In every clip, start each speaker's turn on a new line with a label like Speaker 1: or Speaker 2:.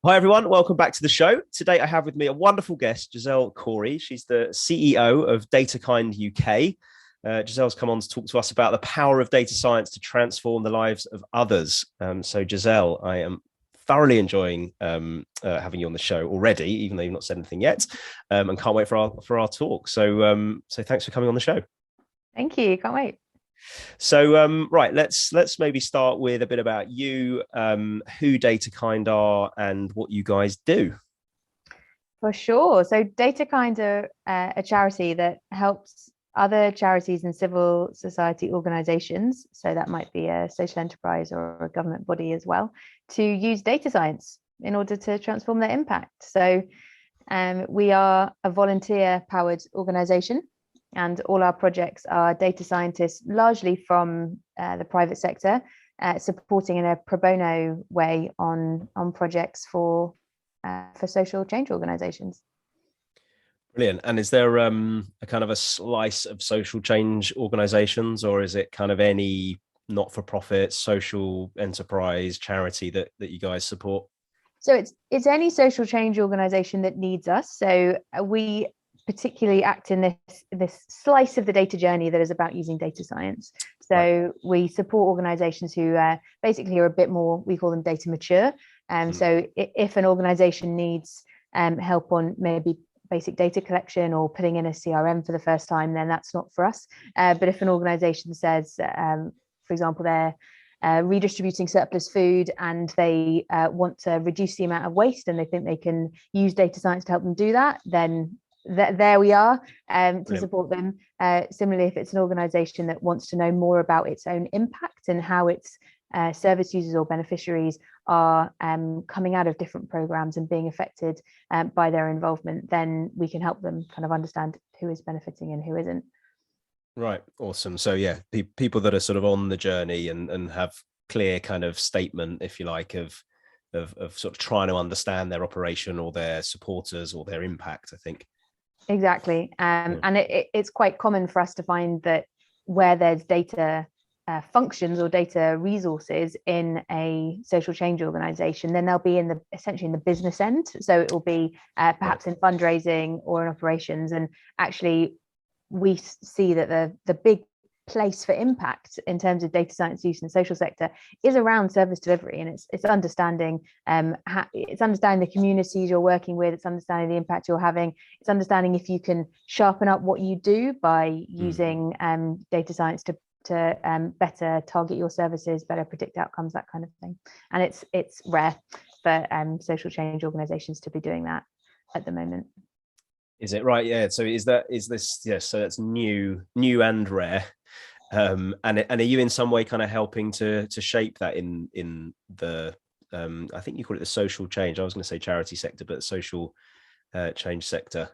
Speaker 1: Hi, everyone. Welcome back to the show. Today, I have with me a wonderful guest, Giselle Cory. She's the CEO of DataKind UK. Giselle's come on to talk to us about the power of data science to transform the lives of others. So, Giselle, I am thoroughly enjoying having you on the show already, even though you've not said anything yet, and can't wait for our talk. So thanks for coming on the show.
Speaker 2: Thank you. Can't wait.
Speaker 1: So, right, let's maybe start with a bit about you, who DataKind are, and what you guys do.
Speaker 2: For sure. So DataKind are a charity that helps other charities and civil society organizations, so that might be a social enterprise or a government body as well, to use data science in order to transform their impact. So we are a volunteer-powered organization, and all our projects are data scientists, largely from the private sector, supporting in a pro bono way on projects for social change organizations.
Speaker 1: Brilliant. And is there a kind of a slice of social change organizations, or is it kind of any not-for-profit social enterprise charity that you guys support?
Speaker 2: So it's any social change organization that needs us. So we particularly act in this slice of the data journey that is about using data science. So right. We support organizations who basically are a bit more, we call them data mature. So if an organization needs help on maybe basic data collection or putting in a CRM for the first time, then that's not for us. But if an organization says, for example, they're redistributing surplus food and they want to reduce the amount of waste and they think they can use data science to help them do that, then there we are to support them. Similarly, if it's an organization that wants to know more about its own impact and how its service users or beneficiaries are coming out of different programs and being affected by their involvement, then we can help them kind of understand who is benefiting and who isn't.
Speaker 1: Right. Awesome. So yeah, people that are sort of on the journey and have clear kind of statement, if you like, of sort of trying to understand their operation or their supporters or their impact, I think.
Speaker 2: Exactly. And it's quite common for us to find that where there's data functions or data resources in a social change organization, then they'll be essentially in the business end. So it will be perhaps in fundraising or in operations. And actually, we see that the big place for impact in terms of data science use in the social sector is around service delivery, and it's understanding it's understanding the communities you're working with, it's understanding the impact you're having, it's understanding if you can sharpen up what you do by using data science to better target your services, better predict outcomes, that kind of thing. And it's rare for social change organizations to be doing that at the moment.
Speaker 1: Is it right? Yeah. So is this yes? So that's new and rare. And are you in some way kind of helping to shape that in the I think you call it the social change. I was going to say charity sector, but social change sector.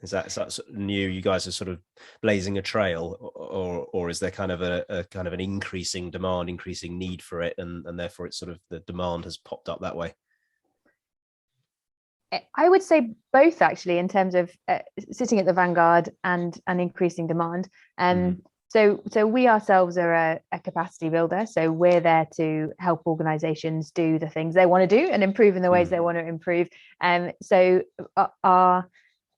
Speaker 1: Is that sort of new? You guys are sort of blazing a trail, or is there kind of a kind of an increasing demand, increasing need for it, and therefore it's sort of the demand has popped up that way?
Speaker 2: I would say both, actually, in terms of sitting at the vanguard and increasing demand. So we ourselves are a capacity builder. So we're there to help organizations do the things they want to do and improve in the ways they want to improve. So our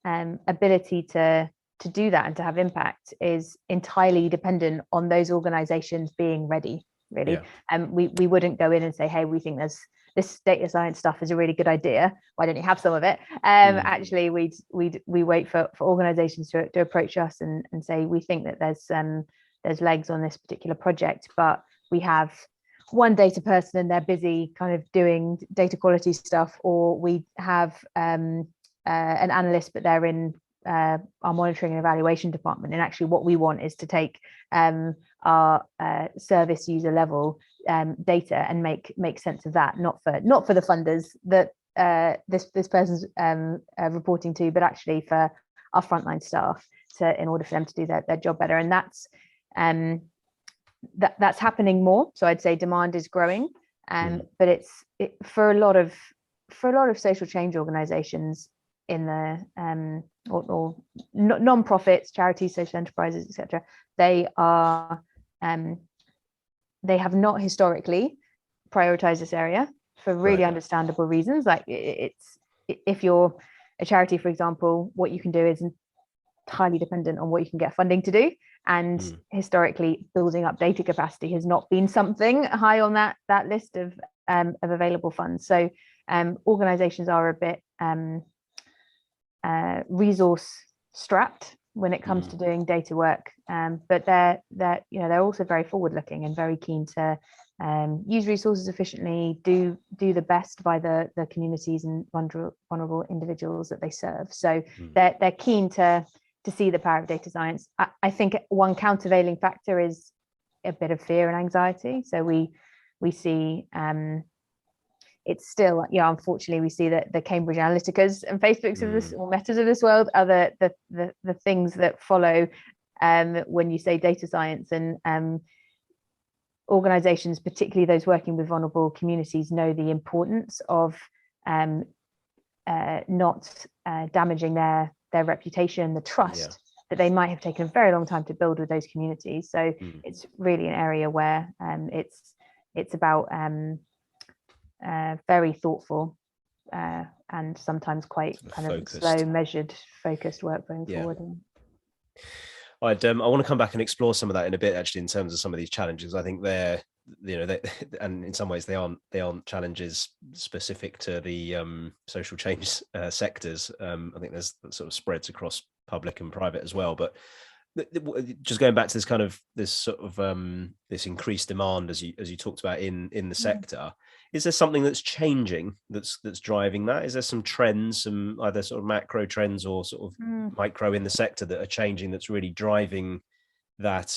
Speaker 2: ability to do that and to have impact is entirely dependent on those organizations being ready, really. We wouldn't go in and say, hey, we think this data science stuff is a really good idea, why don't you have some of it? Actually, we wait for organizations to approach us and say, we think that there's legs on this particular project, but we have one data person and they're busy kind of doing data quality stuff, or we have an analyst but they're in our monitoring and evaluation department, and actually what we want is to take our service user level data and make sense of that, not for the funders that this person's reporting to, but actually for our frontline staff, in order for them to do their job better. And that's happening more. So I'd say demand is growing, but for a lot of social change organizations in the or non-profits, charities, social enterprises, etc., they have not historically prioritized this area. for really
Speaker 1: Right.
Speaker 2: understandable reasons. Like it's, if you're a charity, for example, what you can do is entirely dependent on what you can get funding to do. And historically, building up data capacity has not been something high on that list of available funds. So organizations are a bit resource strapped when it comes to doing data work, but they're also very forward looking and very keen to use resources efficiently, do the best by the communities and vulnerable individuals that they serve. So they're keen to see the power of data science. I think one countervailing factor is a bit of fear and anxiety. So we see it's still, unfortunately, we see that the Cambridge Analyticas and Facebooks of this, or Metas of this world, are the things that follow when you say data science. And organizations, particularly those working with vulnerable communities, know the importance of not damaging their reputation, the trust that they might have taken a very long time to build with those communities. So it's really an area where it's about very thoughtful and sometimes quite kind of
Speaker 1: focused,
Speaker 2: slow, measured, focused work going forward.
Speaker 1: I want to come back and explore some of that in a bit, actually, in terms of some of these challenges. I think they're, and in some ways they aren't challenges specific to the social change sectors. I think there's sort of spreads across public and private as well. But just going back to this kind of this increased demand, as you talked about in the sector, is there something that's changing that's driving that? Is there some trends, some either sort of macro trends or sort of micro in the sector that are changing, that's really driving that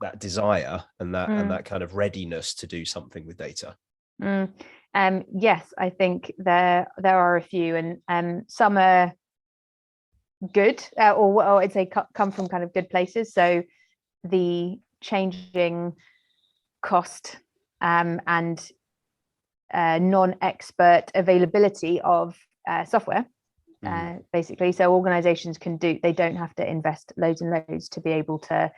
Speaker 1: that desire and that kind of readiness to do something with data?
Speaker 2: Yes, I think there are a few, and some are good, or I'd say come from kind of good places. So the changing cost and non-expert availability of software, basically. So organizations they don't have to invest loads and loads to be able to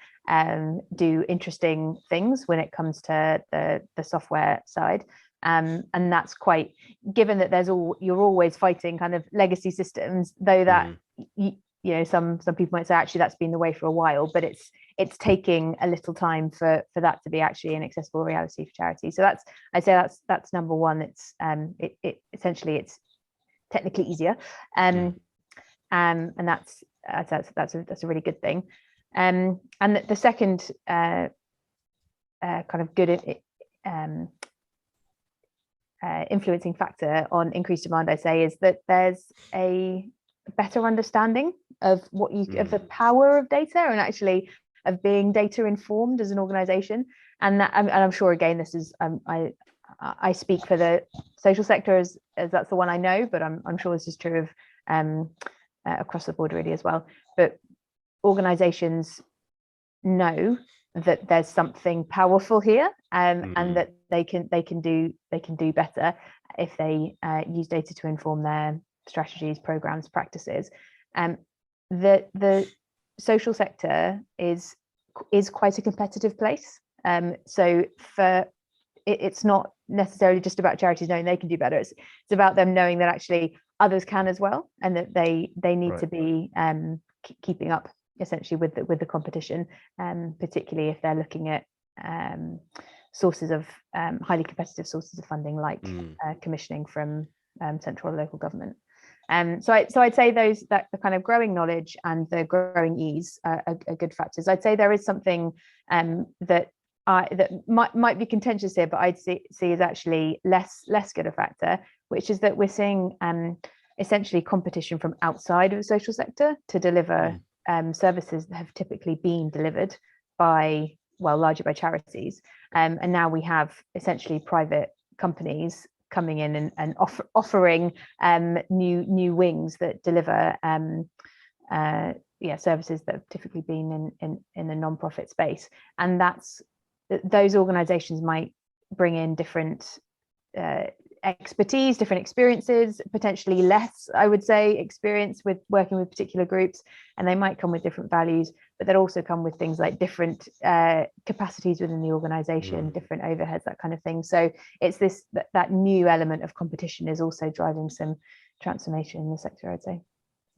Speaker 2: do interesting things when it comes to the software side. And that's quite, given that you're always fighting kind of legacy systems, though that some people might say actually that's been the way for a while, but it's taking a little time for that to be actually an accessible reality for charity. So I'd say that's number one. It's essentially it's technically easier, and that's a really good thing. And the second kind of good influencing factor on increased demand, I say, is that there's a better understanding of of the power of data, and actually of being data informed as an organization. And I'm sure, again, this is I speak for the social sector as that's the one I know, but I'm sure this is true of across the board really as well. But organizations know that there's something powerful here, and that they can do better if they use data to inform their strategies, programs, practices. The social sector is quite a competitive place. So it's not necessarily just about charities knowing they can do better. It's about them knowing that actually others can as well, and that they need to be keeping up essentially with the competition, particularly if they're looking at sources of highly competitive sources of funding, like commissioning from central or local government. So I'd say that the kind of growing knowledge and the growing ease are good factors. I'd say there is something that might be contentious here, but I'd see as actually less good a factor, which is that we're seeing essentially competition from outside of the social sector to deliver services that have typically been delivered largely by charities, and now we have essentially private companies coming in and offering new wings that deliver services that have typically been in the non-profit space. And those organizations might bring in different expertise, different experiences, potentially less, I would say, experience with working with particular groups, and they might come with different values, but that also come with things like different capacities within the organization, different overheads, that kind of thing. So it's this that new element of competition is also driving some transformation in the sector, I'd say.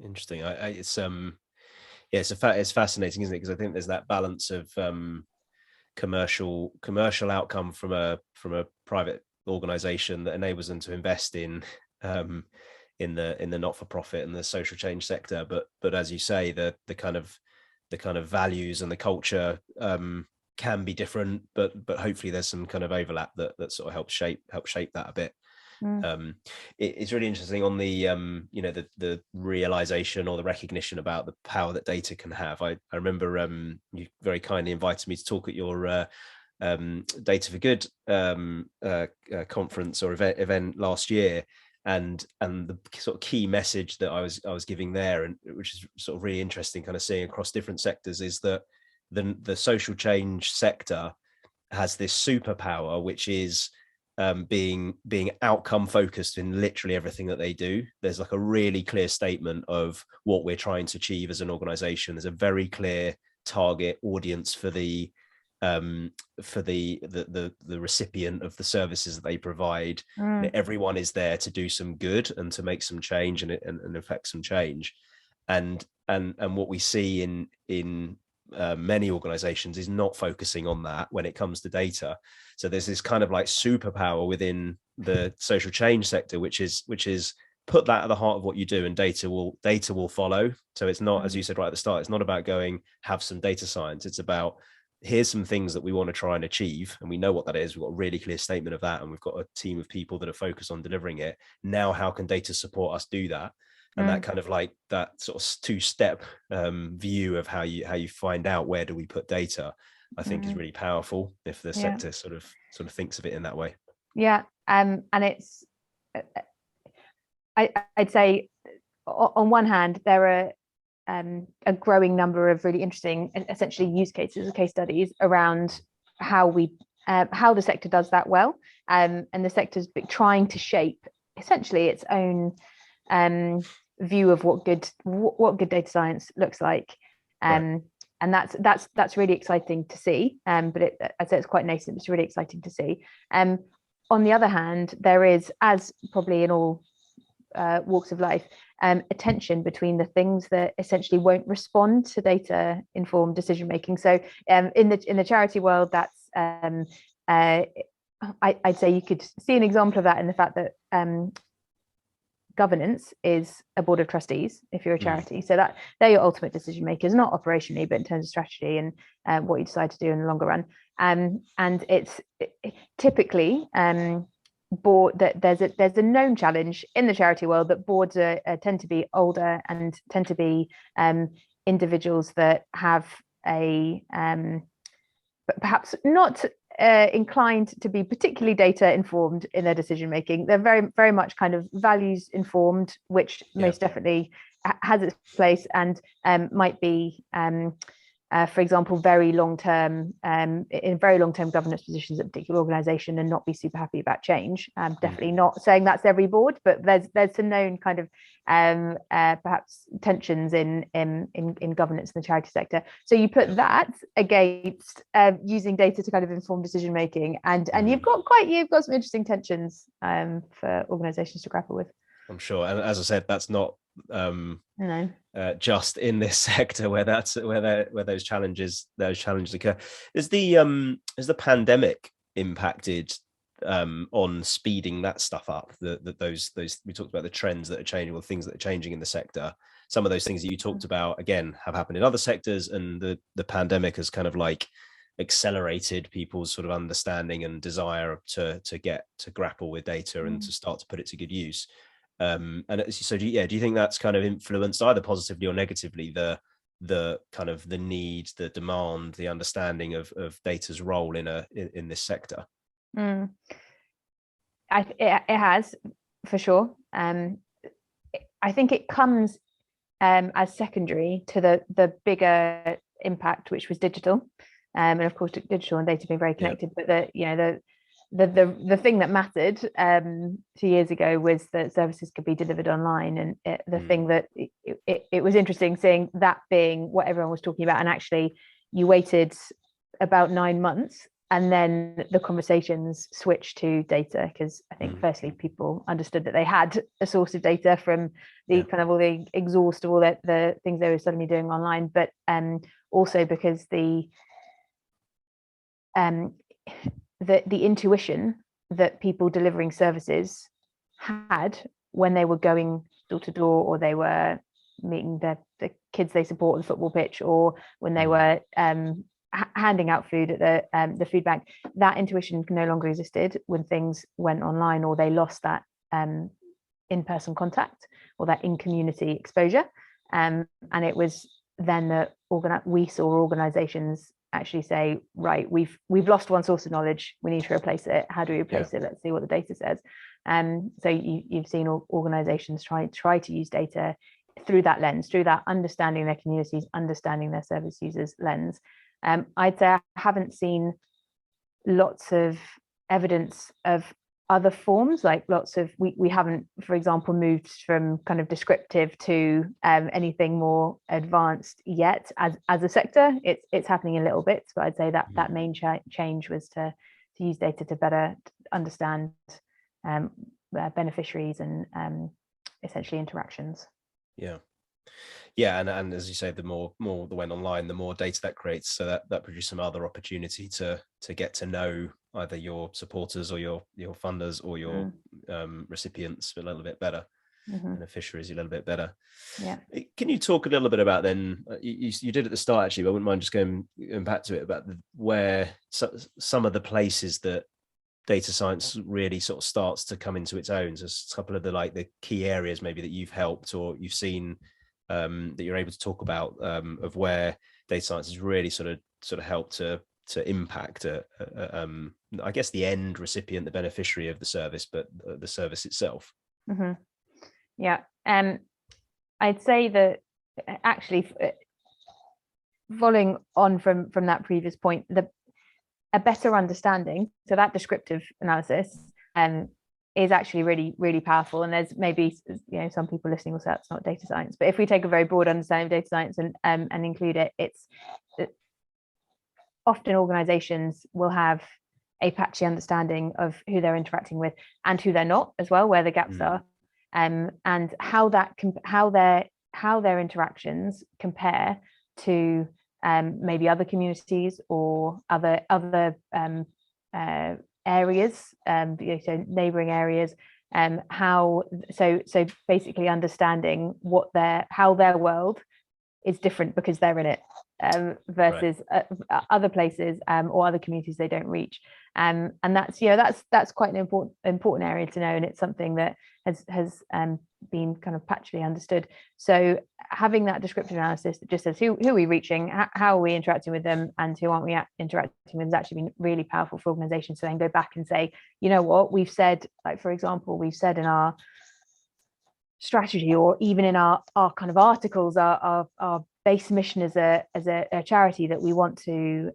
Speaker 1: Interesting. It's fascinating, isn't it? Because I think there's that balance of commercial outcome from a private organization that enables them to invest in the not-for-profit and the social change sector, but as you say, the kind of values and the culture can be different, but hopefully there's some kind of overlap that sort of helps shape that a bit. It's really interesting on the the realization or the recognition about the power that data can have. I remember you very kindly invited me to talk at your Data for Good conference or event last year, and the sort of key message that I was giving there, and which is sort of really interesting, kind of seeing across different sectors, is that the social change sector has this superpower, which is being outcome focused in literally everything that they do. There's like a really clear statement of what we're trying to achieve as an organization. There's a very clear target audience for the recipient of the services that they provide. Everyone is there to do some good and to make some change and affect some change. And what we see in many organizations is not focusing on that when it comes to data. So there's this kind of like superpower within the social change sector, which is put that at the heart of what you do, and data will follow. So it's not, as you said right at the start, it's not about going have some data science. It's about, here's some things that we want to try and achieve, and we know what that is. We've got a really clear statement of that, and we've got a team of people that are focused on delivering it. Now, how can data support us do that? And that kind of like that sort of two-step view of how you find out where do we put data, I think is really powerful if the sector sort of thinks of it in that way.
Speaker 2: Yeah, and it's I'd say on one hand there are a growing number of really interesting, essentially, use cases or case studies around how the sector does that well, and the sector's trying to shape essentially its own view of what good data science looks like, and that's really exciting to see. But I'd say it's quite nascent. It's really exciting to see. On the other hand, there is, as probably in all walks of life, a tension between the things that essentially won't respond to data informed decision making. So in the charity world, that's I'd say you could see an example of that in the fact that governance is a board of trustees if you're a charity. So that they're your ultimate decision makers, not operationally, but in terms of strategy and what you decide to do in the longer run. And it's typically board that there's a known challenge in the charity world that boards tend to be older and tend to be individuals that have perhaps not inclined to be particularly data informed in their decision making. They're very, very much kind of values informed, which most definitely has its place, and might be for example, very long-term in very long-term governance positions at a particular organization, and not be super happy about change. Definitely not saying that's every board, but there's some known kind of perhaps tensions in governance in the charity sector. So you put that against using data to kind of inform decision making, and you've got some interesting tensions for organizations to grapple with.
Speaker 1: I'm sure, and as I said, that's not just in this sector where those challenges occur. Is the pandemic impacted on speeding that stuff up? Those we talked about the trends that are changing, or things that are changing in the sector. Some of those things that you talked about again have happened in other sectors, and the pandemic has kind of like accelerated people's sort of understanding and desire to get to grapple with data and to start to put it to good use. And so do you think that's kind of influenced either positively or negatively the kind of the need, the demand, the understanding of data's role in this sector?
Speaker 2: It has, for sure. I think it comes as secondary to the bigger impact, which was digital, and of course digital and data being very connected. But the thing that mattered 2 years ago was that services could be delivered online, and the thing that it was interesting seeing that being what everyone was talking about, and actually you waited about 9 months and then the conversations switched to data, because I think firstly people understood that they had a source of data from the kind of all the exhaust of all the things they were suddenly doing online, but also because the intuition that people delivering services had when they were going door to door, or they were meeting the kids they support on the football pitch, or when they were handing out food at the food bank, that intuition no longer existed when things went online, or they lost that in-person contact or that in-community exposure. And it was then that we saw organizations actually say, right, we've lost one source of knowledge, we need to replace it. How do we replace it? Let's see what the data says. So you've seen organizations try to use data through that lens, through that understanding their communities, understanding their service users lens. I'd say I haven't seen lots of evidence of other forms, like we haven't, for example, moved from kind of descriptive to anything more advanced yet as a sector. It's happening in little bits, but I'd say that main change was to use data to better understand beneficiaries and essentially interactions.
Speaker 1: And as you say, the more that went online, the more data that creates, so that produced some other opportunity to get to know either your supporters or your funders or your recipients a little bit better, beneficiaries a little bit better. Can you talk a little bit about then, you did at the start actually, but I wouldn't mind just going back to it, about where some of the places that data science really sort of starts to come into its own. So a couple of the key areas maybe that you've helped or you've seen that you're able to talk about, of where data science has really sort of helped to impact I guess the end recipient, the beneficiary of the service, but the service itself.
Speaker 2: I'd say that actually, following on from that previous point, a better understanding, so that descriptive analysis is actually really, really powerful. And there's maybe, some people listening will say that's not data science, but if we take a very broad understanding of data science and include it, it's often organizations will have a patchy understanding of who they're interacting with and who they're not as well, where the gaps are, and how their interactions compare to maybe other communities or other areas, so neighboring areas, so basically understanding how their world is different because they're in it, versus other places or other communities they don't reach, and that's quite an important area to know, and it's something that has been kind of patchily understood. So having that descriptive analysis that just says who are we reaching, how are we interacting with them, and who aren't we interacting with, has actually been really powerful for organizations to then go back and say, you know what, we've said, like for example, we've said in our strategy or even in our kind of articles, our base mission as a charity, that we want to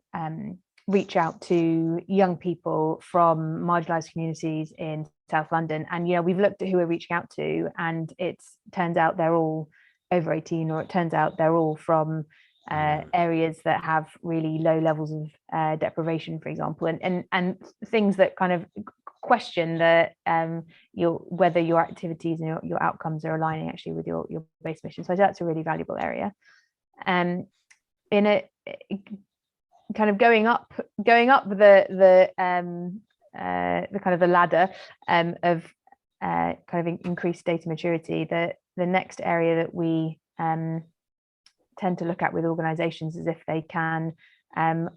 Speaker 2: reach out to young people from marginalized communities in South London. And we've looked at who we're reaching out to, and it turns out they're all over 18, or it turns out they're all from areas that have really low levels of deprivation, for example, and things that kind of question whether your activities and your outcomes are aligning actually with your base mission. So that's a really valuable area. In it, kind of going up the kind of the ladder of kind of increased data maturity, the next area that we tend to look at with organizations is if they can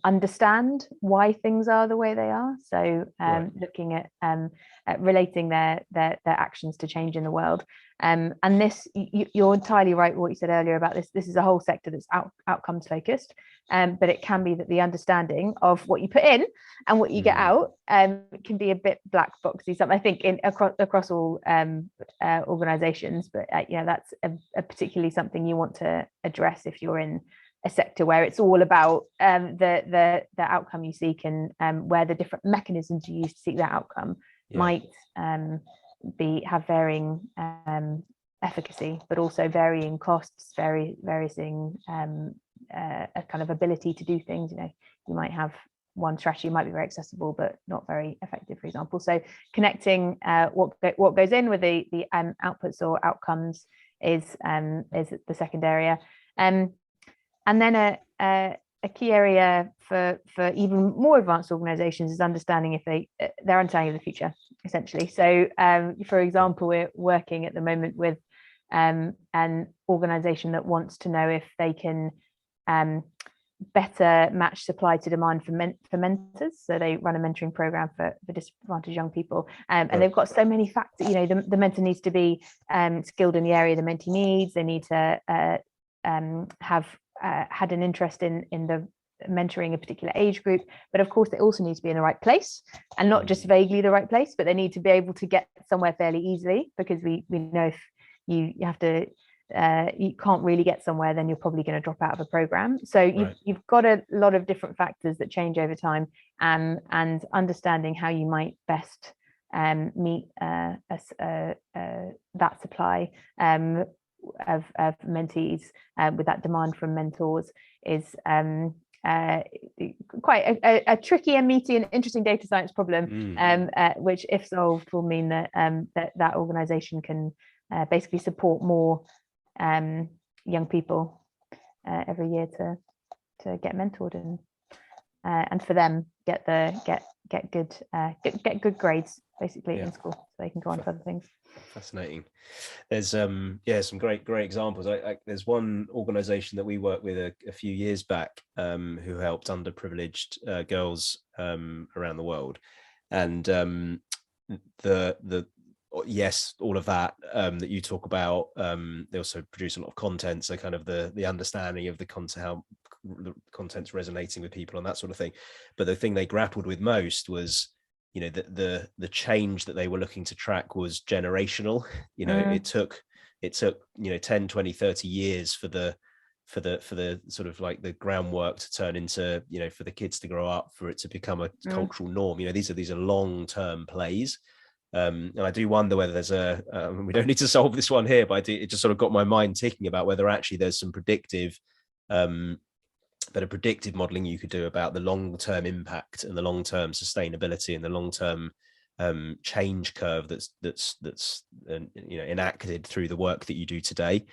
Speaker 2: understand why things are the way they are. So looking at relating their actions to change in the world. And this, you're entirely right what you said earlier about this. This is a whole sector that's outcomes focused, but it can be that the understanding of what you put in and what you get out can be a bit black boxy. Something I think across all organizations, but that's a particularly something you want to address if you're in a sector where it's all about the outcome you seek, and where the different mechanisms you use to seek that outcome might have varying efficacy, but also varying costs, varying a kind of ability to do things. You might have one strategy might be very accessible but not very effective, for example. So connecting what goes in with the outputs or outcomes is the second area. And then a key area for even more advanced organizations is understanding their understanding of the future, essentially. So for example, we're working at the moment with an organization that wants to know if they can better match supply to demand for mentors. So they run a mentoring program for disadvantaged young people, and they've got so many factors. The mentor needs to be skilled in the area the mentee needs. They need to have had an interest in the mentoring a particular age group, but of course they also need to be in the right place, and not just vaguely the right place, but they need to be able to get somewhere fairly easily, because we know if you have to you can't really get somewhere, then you're probably going to drop out of a program. So you've got a lot of different factors that change over time, and understanding how you might best meet that supply of mentees with that demand from mentors is quite a tricky and meaty and interesting data science problem, which, if solved, will mean that that organization can basically support more young people every year to get mentored, and for them get good grades basically in school, so they can go on to other things.
Speaker 1: Fascinating. There's some great examples. There's one organization that we worked with a few years back who helped underprivileged girls around the world, and the yes, all of that that you talk about. They also produce a lot of content, so kind of the understanding of the content, how the content's resonating with people and that sort of thing. But the thing they grappled with most was, the change that they were looking to track was generational. It took 10, 20, 30 years for the sort of like the groundwork to turn into, for the kids to grow up, for it to become a cultural norm. These are long-term plays. And I do wonder whether there's we don't need to solve this one here, but it just sort of got my mind ticking about whether actually there's some predictive modeling you could do about the long-term impact and the long-term sustainability and the long-term change curve that's enacted through the work that you do today.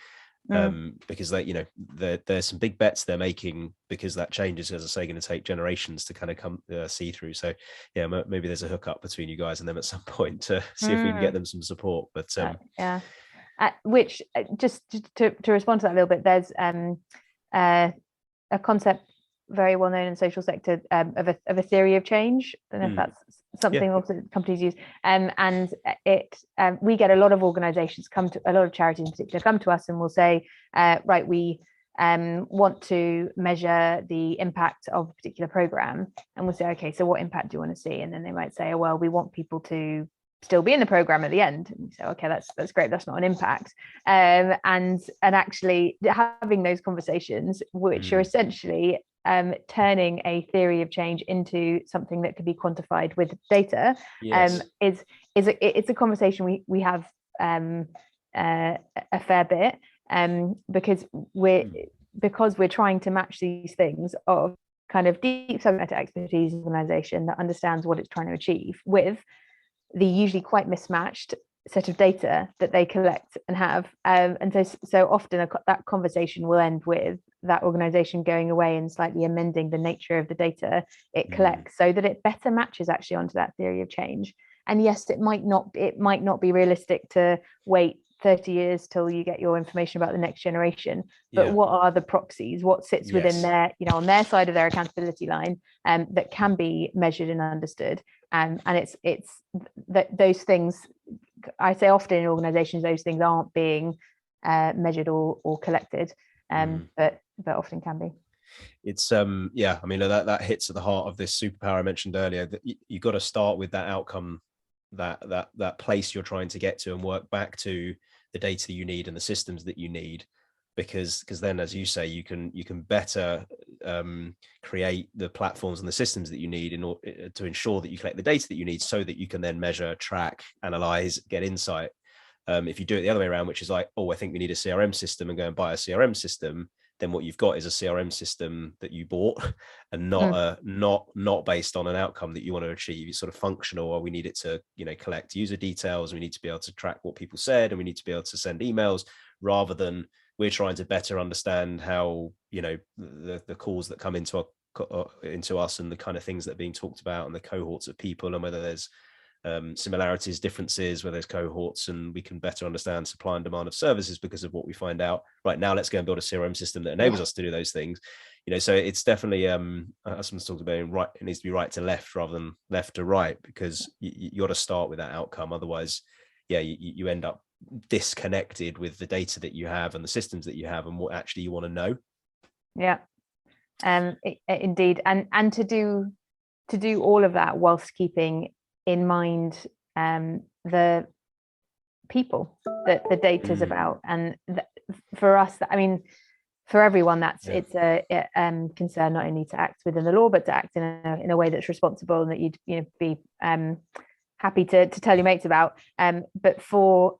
Speaker 1: Because there's some big bets they're making, because that change is, as I say, going to take generations to kind of come see through. So maybe there's a hookup between you guys and them at some point to see if we can get them some support. But
Speaker 2: which just to respond to that a little bit, there's a concept very well known in the social sector of a theory of change. I don't know if that's something also companies use, and we get a lot of organizations a lot of charities in particular come to us and will say, we want to measure the impact of a particular program, and we'll say, okay, so what impact do you want to see? And then they might say, oh, well, we want people to still be in the program at the end. And we say, okay, that's great, that's not an impact. And actually having those conversations, which are essentially turning a theory of change into something that can be quantified with data, it's a conversation we have a fair bit, because we're trying to match these things of kind of deep subject matter expertise organization that understands what it's trying to achieve with the usually quite mismatched set of data that they collect and have, and so often that conversation will end with that organization going away and slightly amending the nature of the data it collects so that it better matches actually onto that theory of change. And yes, it might not be realistic to wait 30 years till you get your information about the next generation, but what are the proxies, what sits within their, on their side of their accountability line, that can be measured and understood, and it's that those things, I say often in organizations, those things aren't being measured or collected, but often can be.
Speaker 1: It's I mean, that hits at the heart of this superpower I mentioned earlier, that you got to start with that outcome, that place you're trying to get to, and work back to the data you need and the systems that you need. because then, as you say, you can better create the platforms and the systems that you need in order to ensure that you collect the data that you need, so that you can then measure, track, analyze, get insight. If you do it the other way around, which is like, oh, I think we need a CRM system, and go and buy a CRM system, then what you've got is a CRM system that you bought, and not based on an outcome that you want to achieve. It's sort of functional, or we need it to, collect user details, we need to be able to track what people said, and we need to be able to send emails, rather than we're trying to better understand how, the calls that come into us, and the kind of things that are being talked about, and the cohorts of people, and whether there's similarities, differences, where there's cohorts, and we can better understand supply and demand of services because of what we find out. Right now, let's go and build a CRM system that enables us to do those things. So it's definitely, as someone's talked about, right, it needs to be right to left rather than left to right, because you got to start with that outcome. Otherwise, you end up disconnected with the data that you have and the systems that you have and what actually you want to know.
Speaker 2: Indeed, and to do all of that whilst keeping in mind the people that the data is about. And for us, for everyone, it's a concern not only to act within the law, but to act in a way that's responsible, and that you'd be happy to tell your mates about. But for,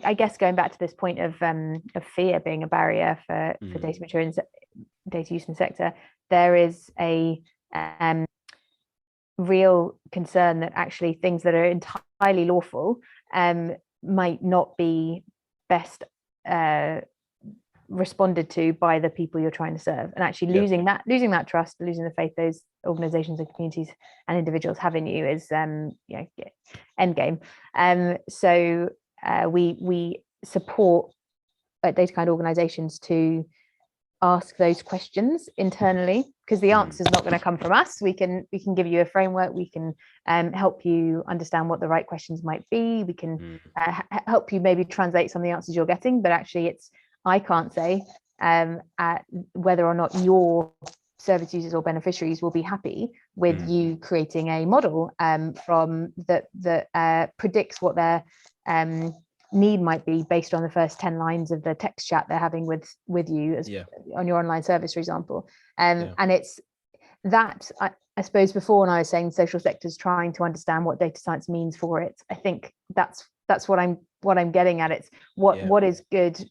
Speaker 2: I guess, going back to this point of fear being a barrier for data maturity, data use in the sector, there is a real concern that actually things that are entirely lawful might not be best responded to by the people you're trying to serve, and actually losing that trust, losing the faith those organizations and communities and individuals have in you is end game. So we support DataKind organizations to ask those questions internally, because the answer is not going to come from us. We can give you a framework, we can help you understand what the right questions might be, we can help you maybe translate some of the answers you're getting, but actually I can't say whether or not your service users or beneficiaries will be happy with you creating a model from that predicts what their need might be based on the first 10 lines of the text chat they're having with you on your online service, for example. And it's that, I suppose, before, when I was saying social sectors trying to understand what data science means for it, I think that's what I'm getting at. It's what is good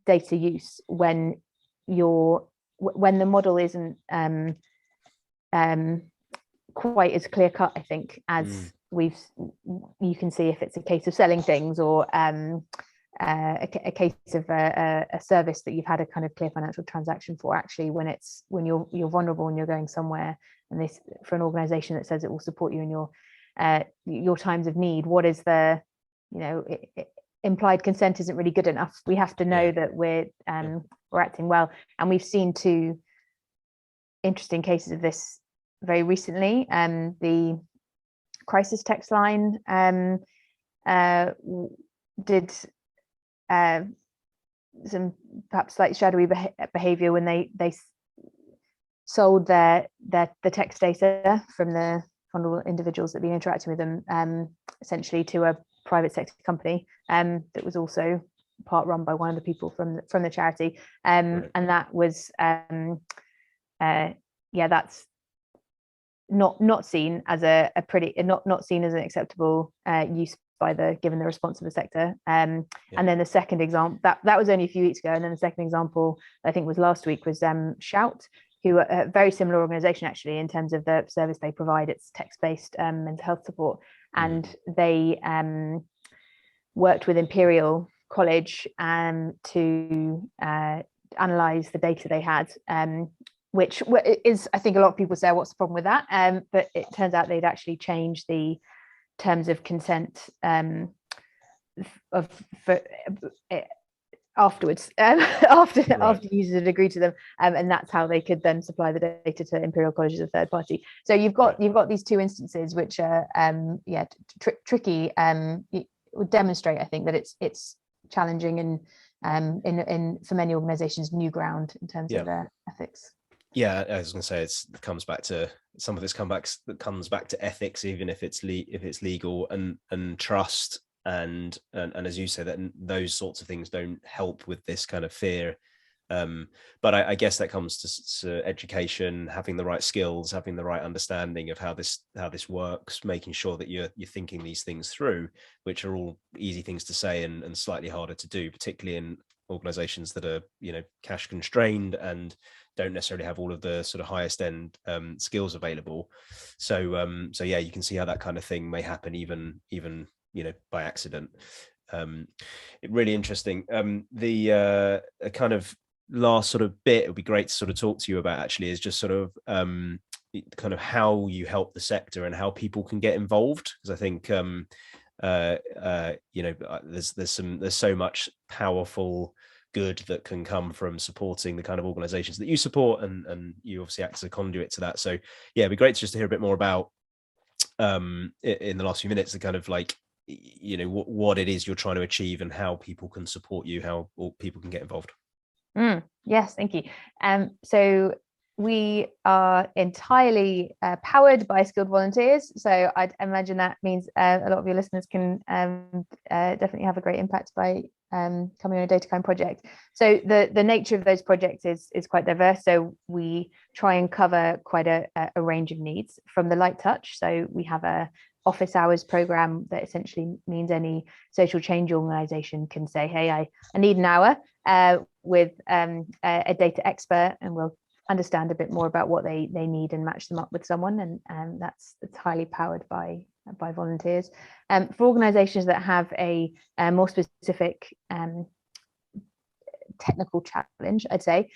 Speaker 2: data use when the model isn't quite as clear cut, I think, as you can see if it's a case of selling things, or a case of a service that you've had a kind of clear financial transaction for. Actually, when you're vulnerable and you're going somewhere, and this, for an organization that says it will support you in your times of need, what is the implied consent isn't really good enough. We have to know that we're acting well. And we've seen two interesting cases of this very recently. The crisis text line did some perhaps slight shadowy behavior when they sold the text data from the vulnerable individuals that have been interacting with them, essentially to a private sector company that was also part run by one of the people from the charity, and that was that's not seen as not seen as an acceptable use given the response of the sector. And then the second example, that was only a few weeks ago, and then the second example I think was last week, was Shout, who are a very similar organization actually in terms of the service they provide. It's text-based mental health support, and they worked with Imperial College to analyze the data they had, which is, I think a lot of people say, what's the problem with that? But it turns out they'd actually changed the terms of consent afterwards, after users had agreed to them, and that's how they could then supply the data to Imperial College as a third party. So you've got these two instances which are tricky. It would demonstrate, I think, that it's challenging and in for many organizations new ground in terms of their ethics.
Speaker 1: I was going to say, it comes back to some of this comes back to ethics, even if it's legal, and trust, and as you say, that those sorts of things don't help with this kind of fear. But I guess that comes to education, having the right skills, having the right understanding of how this works, making sure that you're thinking these things through, which are all easy things to say and slightly harder to do, particularly in organizations that are, you know, cash constrained and don't necessarily have all of the sort of highest end skills available. So yeah, you can see how that kind of thing may happen even you know, by accident. Really interesting. The kind of last sort of bit it would be great to sort of talk to you about actually is just sort of kind of how you help the sector and how people can get involved, because I think you know, there's so much powerful good that can come from supporting the kind of organizations that you support, and you obviously act as a conduit to that. So yeah, it'd be great just to hear a bit more about in the last few minutes the kind of like, you know, what it is you're trying to achieve and how people can support you, how people can get involved.
Speaker 2: Yes, thank you. So we are entirely powered by skilled volunteers. So I'd imagine that means a lot of your listeners can definitely have a great impact by coming on a DataKind project. So the nature of those projects is quite diverse. So we try and cover quite a range of needs, from the light touch. So we have a office hours program that essentially means any social change organization can say, hey, I need an hour with a data expert, and we'll understand a bit more about what they need and match them up with someone. And that's highly powered by volunteers. For organizations that have a more specific technical challenge, I'd say,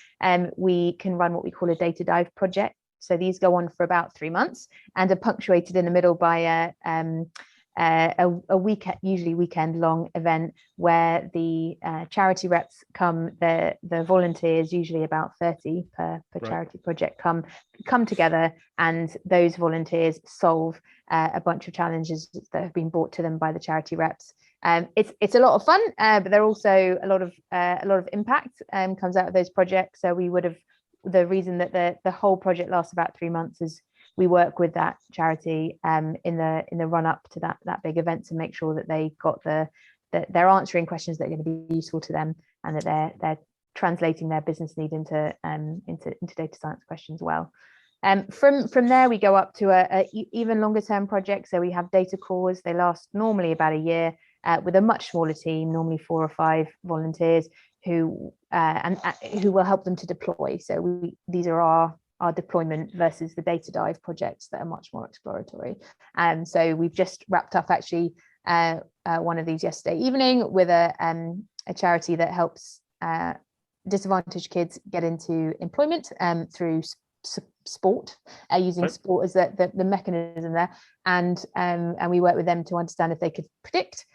Speaker 2: we can run what we call a data dive project. So these go on for about 3 months and are punctuated in the middle by a weekend, usually weekend long event where the charity reps come, the volunteers, usually about 30 per right. charity project, come together, and those volunteers solve a bunch of challenges that have been brought to them by the charity reps. It's a lot of fun, but there are also a lot of impact comes out of those projects. So the reason that the whole project lasts about 3 months is we work with that charity in the run up to that big event to make sure that they got that they're answering questions that are going to be useful to them, and that they're translating their business need into data science questions well. From there we go up to a even longer term project. So we have data cores. They last normally about a year with a much smaller team, normally 4 or 5 volunteers who will help them to deploy. So these are our deployment versus the data dive projects that are much more exploratory. So we've just wrapped up actually one of these yesterday evening with a charity that helps disadvantaged kids get into employment through sport, using sport as the mechanism there, and we work with them to understand if they could predict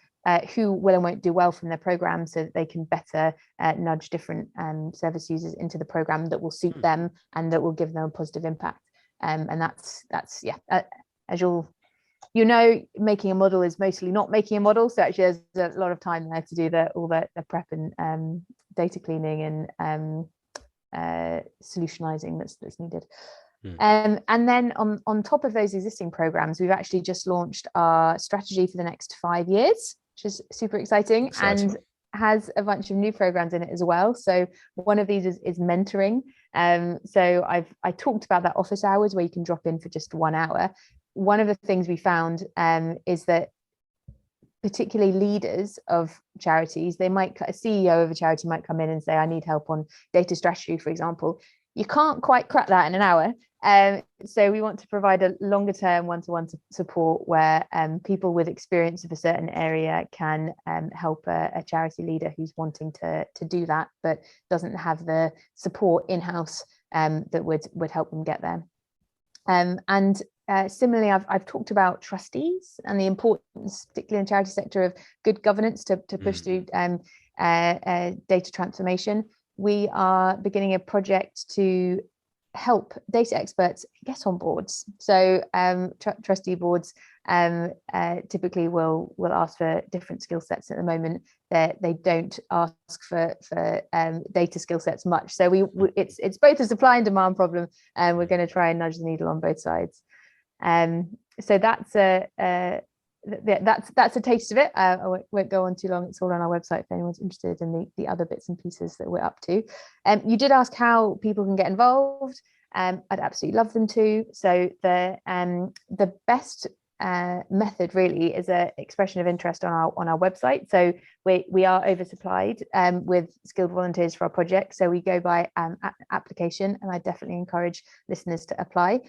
Speaker 2: who will and won't do well from their program, so that they can better nudge different service users into the program that will suit them and that will give them a positive impact. And that's as you know, making a model is mostly not making a model. So actually there's a lot of time there to do all the prep and data cleaning and solutionizing that's needed. And then on top of those existing programs, we've actually just launched our strategy for the next 5 years, which is super exciting. And has a bunch of new programs in it as well. So one of these is mentoring. So I talked about that office hours where you can drop in for just 1 hour. One of the things we found is that particularly leaders of charities, a CEO of a charity might come in and say, I need help on data strategy, for example. You can't quite crack that in an hour. So we want to provide a longer term one-to-one support where people with experience of a certain area can help a charity leader who's wanting to do that, but doesn't have the support in-house that would help them get there. And similarly, I've talked about trustees and the importance, particularly in the charity sector, of good governance to push through data transformation. We are beginning a project to help data experts get on boards. So trustee boards typically will ask for different skill sets. At the moment they don't ask for data skill sets much. So it's both a supply and demand problem, and we're going to try and nudge the needle on both sides. So that's that's a taste of it. I won't go on too long. It's all on our website if anyone's interested in the other bits and pieces that we're up to. You did ask how people can get involved. I'd absolutely love them to. So the best method really is an expression of interest on our website. So we are oversupplied with skilled volunteers for our project. So we go by application, and I definitely encourage listeners to apply.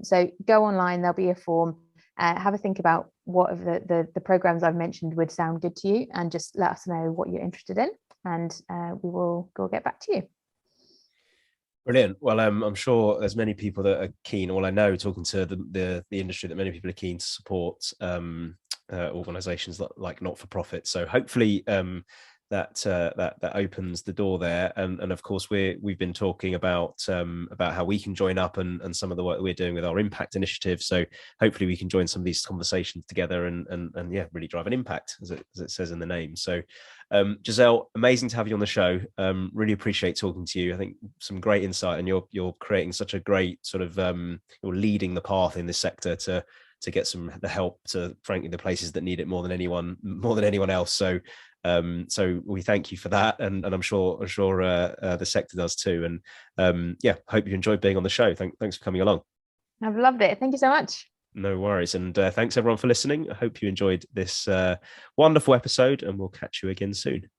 Speaker 2: So go online, there'll be a form. Have a think about what of the programs I've mentioned would sound good to you, and just let us know what you're interested in, and we'll get back to you.
Speaker 1: Brilliant. Well, I'm sure there's many people that are keen. Well, I know, talking to the industry, that many people are keen to support organisations like not-for-profit. So hopefully that opens the door there. And of course, we've been talking about how we can join up and some of the work that we're doing with our impact initiative. So hopefully we can join some of these conversations together and yeah, really drive an impact, as it says in the name. So Giselle, amazing to have you on the show. Really appreciate talking to you. I think some great insight, and you're creating such a great sort of you're leading the path in this sector to get the help to, frankly, the places that need it more than anyone else. So we thank you for that, and I'm sure the sector does too. And yeah, hope you enjoyed being on the show. Thanks for coming along.
Speaker 2: I've loved it. Thank you so much.
Speaker 1: No worries. And thanks everyone for listening. I hope you enjoyed this wonderful episode, and we'll catch you again soon.